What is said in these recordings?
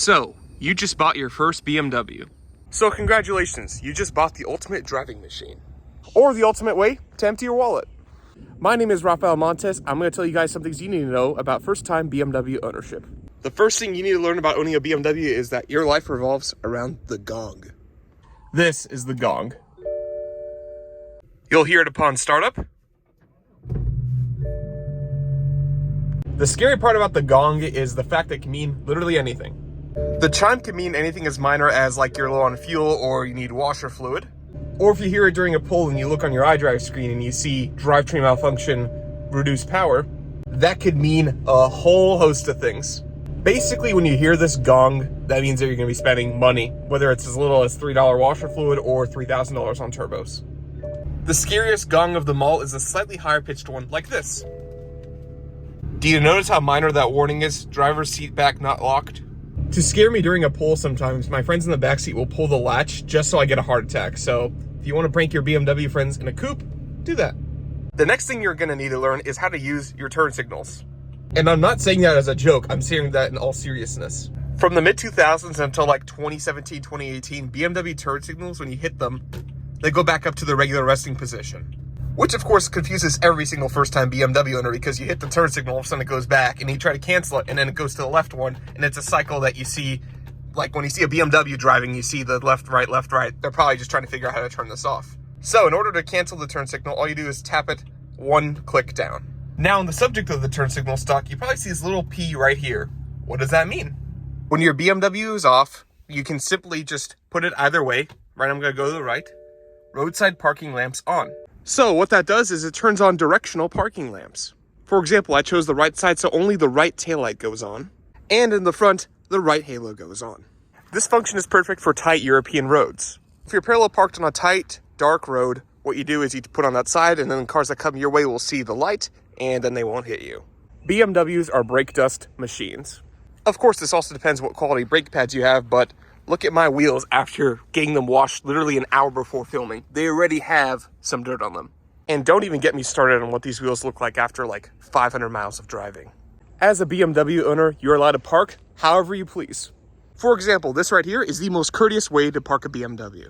So, you just bought your first BMW. So congratulations, you just bought the ultimate driving machine. Or the ultimate way to empty your wallet. My name is Rafael Montes. I'm going to tell you guys some things you need to know about first-time BMW ownership. The first thing you need to learn about owning a BMW is that your life revolves around the gong. This is the gong. You'll hear it upon startup. The scary part about the gong is the fact that it can mean literally anything. The chime can mean anything as minor as like you're low on fuel or you need washer fluid. Or if you hear it during a pull and you look on your iDrive screen and you see drivetrain malfunction, reduced power, that could mean a whole host of things. Basically, when you hear this gong, that means that you're going to be spending money, whether it's as little as $3 washer fluid or $3,000 on turbos. The scariest gong of them all is a slightly higher pitched one like this. Do you notice how minor that warning is? Driver's seat back not locked. To scare me during a pull sometimes, my friends in the backseat will pull the latch just so I get a heart attack. So if you want to prank your BMW friends in a coupe, do that. The next thing you're going to need to learn is how to use your turn signals. And I'm not saying that as a joke, I'm saying that in all seriousness. From the mid-2000s until like 2017, 2018, BMW turn signals, when you hit them, they go back up to the regular resting position. Which of course confuses every single first-time BMW owner because you hit the turn signal, all of a sudden it goes back, and you try to cancel it, and then it goes to the left one, and it's a cycle that you see, like when you see a BMW driving, you see the left, right, they're probably just trying to figure out how to turn this off. So in order to cancel the turn signal, all you do is tap it one click down. Now on the subject of the turn signal stock, you probably see this little P right here. What does that mean? When your BMW is off, you can simply just put it either way. Right, I'm gonna go to the right. Roadside parking lamps on. So what that does is it turns on directional parking lamps. For example, I chose the right side, so only the right taillight goes on. And in the front, the right halo goes on. This function is perfect for tight European roads. If you're parallel parked on a tight, dark road, what you do is you put on that side, and then cars that come your way will see the light, and then they won't hit you. BMWs are brake dust machines. Of course, this also depends what quality brake pads you have, but look at my wheels after getting them washed literally an hour before filming. They already have some dirt on them. And don't even get me started on what these wheels look like after like 500 miles of driving. As a BMW owner, you're allowed to park however you please. For example, this right here is the most courteous way to park a BMW.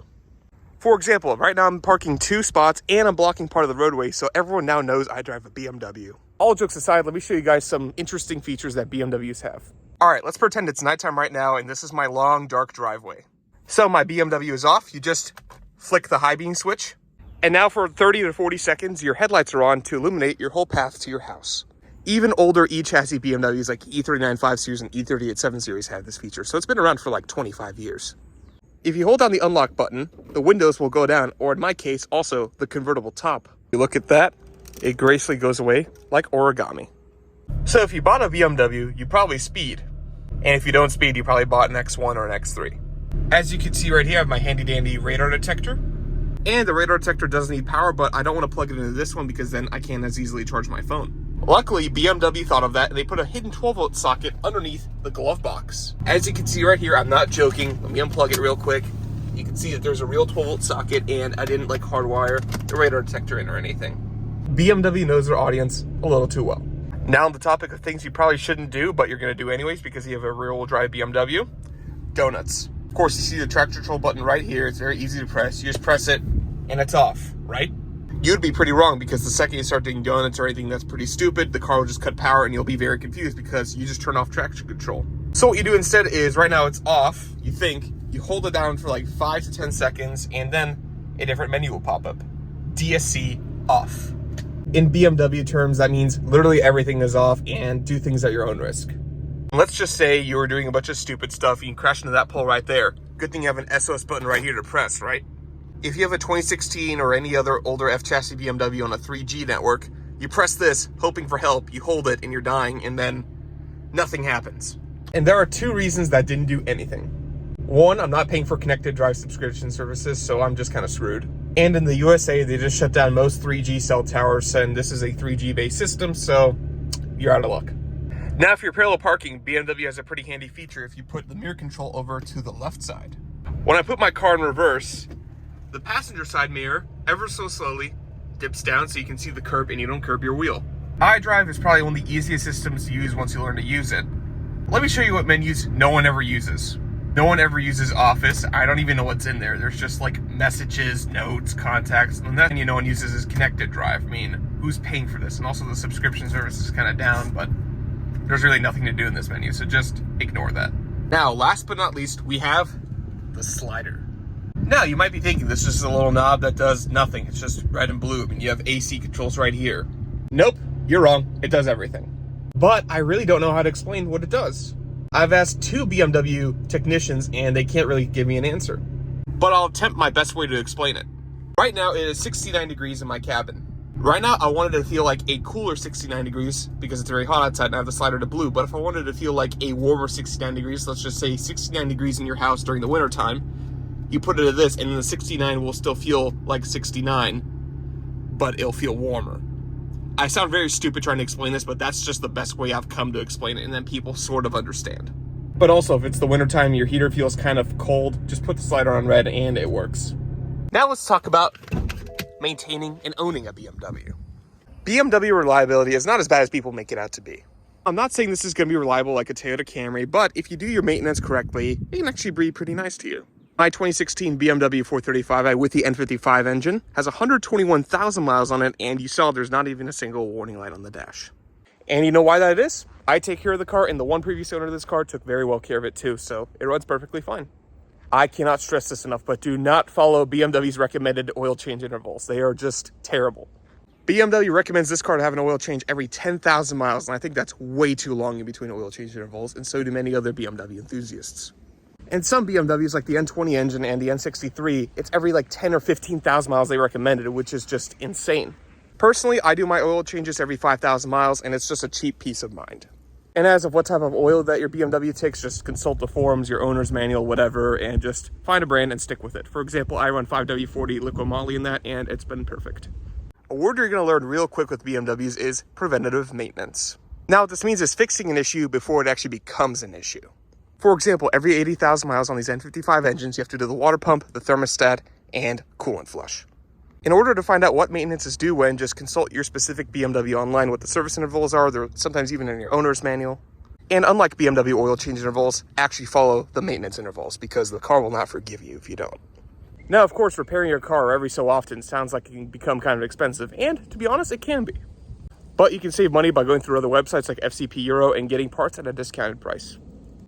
For example, right now I'm parking 2 spots and I'm blocking part of the roadway, so everyone now knows I drive a BMW. All jokes aside, let me show you guys some interesting features that BMWs have. All right, let's pretend it's nighttime right now, and this is my long, dark driveway. So my BMW is off. You just flick the high beam switch. And now for 30 to 40 seconds, your headlights are on to illuminate your whole path to your house. Even older E-chassis BMWs like E39 5 Series and E38 7 Series have this feature, so it's been around for like 25 years. If you hold down the unlock button, the windows will go down, or in my case, also the convertible top. You look at that, it gracefully goes away like origami. So if you bought a BMW, you probably speed. And if you don't speed, you probably bought an X1 or an X3. As you can see right here, I have my handy dandy radar detector. And the radar detector does need power, but I don't want to plug it into this one because then I can't as easily charge my phone. Luckily, BMW thought of that and they put a hidden 12-volt socket underneath the glove box. As you can see right here, I'm not joking. Let me unplug it real quick. You can see that there's a real 12-volt socket and I didn't like hardwire the radar detector in or anything. BMW knows their audience a little too well. Now on the topic of things you probably shouldn't do, but you're going to do anyways because you have a rear-wheel drive BMW, donuts. Of course, you see the traction control button right here. It's very easy to press. You just press it and it's off, right? You'd be pretty wrong because the second you start doing donuts or anything that's pretty stupid, the car will just cut power and you'll be very confused because you just turn off traction control. So what you do instead is right now it's off, you think, you hold it down for like 5 to 10 seconds and then a different menu will pop up. DSC off. In BMW terms, that means literally everything is off and do things at your own risk. Let's just say you were doing a bunch of stupid stuff, you can crash into that pole right there. Good thing you have an SOS button right here to press, right? If you have a 2016 or any other older F-chassis BMW on a 3G network, you press this, hoping for help, you hold it and you're dying, and then nothing happens. And there are 2 reasons that didn't do anything. 1, I'm not paying for connected drive subscription services, so I'm just kind of screwed. And in the USA, they just shut down most 3G cell towers, and this is a 3G based system, so you're out of luck. Now, if you're parallel parking, BMW has a pretty handy feature if you put the mirror control over to the left side. When I put my car in reverse, the passenger side mirror, ever so slowly, dips down so you can see the curb and you don't curb your wheel. iDrive is probably one of the easiest systems to use once you learn to use it. Let me show you what menus no one ever uses. No one ever uses Office. I don't even know what's in there. There's just like messages, notes, contacts, and that no one uses is Connected Drive. I mean, who's paying for this? And also the subscription service is kind of down, but there's really nothing to do in this menu, so just ignore that. Now, last but not least, we have the slider. Now, you might be thinking this is just a little knob that does nothing. It's just red and blue, and you have AC controls right here. Nope, you're wrong. It does everything. But I really don't know how to explain what it does. I've asked 2 BMW technicians and they can't really give me an answer. But I'll attempt my best way to explain it. Right now it is 69 degrees in my cabin. Right now I wanted to feel like a cooler 69 degrees because it's very hot outside and I have the slider to blue. But if I wanted to feel like a warmer 69 degrees, let's just say 69 degrees in your house during the winter time, you put it to this and then the 69 will still feel like 69, but it'll feel warmer. I sound very stupid trying to explain this, but that's just the best way I've come to explain it, and then people sort of understand. But also, if it's the wintertime, your heater feels kind of cold, just put the slider on red and it works. Now let's talk about maintaining and owning a BMW. BMW reliability is not as bad as people make it out to be. I'm not saying this is going to be reliable like a Toyota Camry, but if you do your maintenance correctly, it can actually be pretty nice to you. My 2016 BMW 435i with the N55 engine has 121,000 miles on it, and you saw there's not even a single warning light on the dash. And you know why that is? I take care of the car, and the one previous owner of this car took very well care of it too, so it runs perfectly fine. I cannot stress this enough, but do not follow BMW's recommended oil change intervals. They are just terrible. BMW recommends this car to have an oil change every 10,000 miles, and I think that's way too long in between oil change intervals, and so do many other BMW enthusiasts. And some BMWs like the N20 engine and the N63, it's every like 10 or 15,000 miles they recommended, which is just insane. Personally, I do my oil changes every 5,000 miles and it's just a cheap peace of mind. And as of what type of oil that your BMW takes, just consult the forums, your owner's manual, whatever, and just find a brand and stick with it. For example, I run 5W40 liquid moly in that and it's been perfect. A word you're gonna learn real quick with BMWs is preventative maintenance. Now what this means is fixing an issue before it actually becomes an issue. For example, every 80,000 miles on these N55 engines, you have to do the water pump, the thermostat, and coolant flush. In order to find out what maintenance is due when, just consult your specific BMW online what the service intervals are. They're sometimes even in your owner's manual. And unlike BMW oil change intervals, actually follow the maintenance intervals because the car will not forgive you if you don't. Now, of course, repairing your car every so often sounds like it can become kind of expensive, and to be honest, it can be. But you can save money by going through other websites like FCP Euro and getting parts at a discounted price.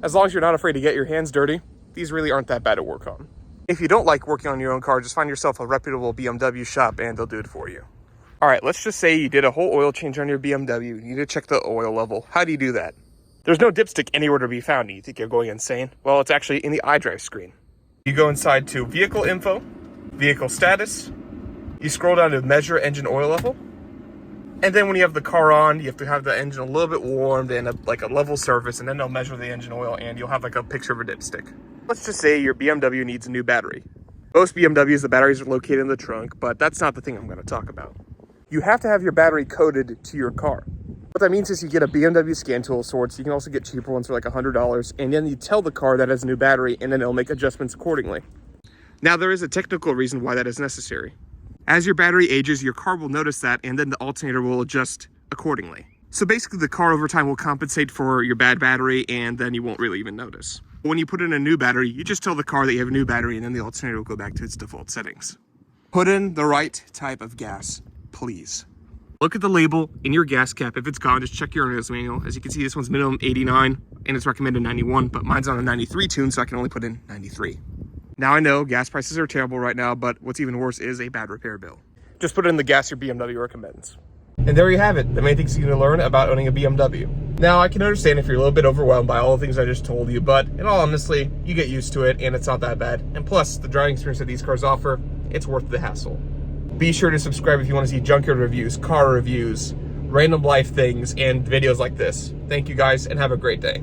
As long as you're not afraid to get your hands dirty, these really aren't that bad to work on. If you don't like working on your own car, just find yourself a reputable BMW shop and they'll do it for you. All right, let's just say you did a whole oil change on your BMW. You need to check the oil level. How do you do that? There's no dipstick anywhere to be found. You think you're going insane? Well, it's actually in the iDrive screen. You go inside to Vehicle Info, Vehicle Status. You scroll down to Measure Engine Oil Level. And then when you have the car on, you have to have the engine a little bit warmed and a level surface, and then they'll measure the engine oil and you'll have like a picture of a dipstick. Let's just say your BMW needs a new battery. Most BMWs, the batteries are located in the trunk, but that's not the thing I'm going to talk about. You have to have your battery coded to your car. What that means is you get a BMW scan tool of sorts. You can also get cheaper ones for like $100, and then you tell the car that has a new battery, and then it'll make adjustments accordingly. Now, there is a technical reason why that is necessary. As your battery ages, your car will notice that, and then the alternator will adjust accordingly. So basically, the car over time will compensate for your bad battery, and then you won't really even notice. When you put in a new battery, you just tell the car that you have a new battery, and then the alternator will go back to its default settings. Put in the right type of gas, please. Look at the label in your gas cap. If it's gone, just check your owner's manual. As you can see, this one's minimum 89, and it's recommended 91, but mine's on a 93 tune, so I can only put in 93. Now I know gas prices are terrible right now, but what's even worse is a bad repair bill. Just put in the gas your BMW recommends. And there you have it, the main things you need to learn about owning a BMW. Now, I can understand if you're a little bit overwhelmed by all the things I just told you, but in all honesty, you get used to it and it's not that bad. And plus, the driving experience that these cars offer, it's worth the hassle. Be sure to subscribe if you want to see junkyard reviews, car reviews, random life things, and videos like this. Thank you guys, and have a great day.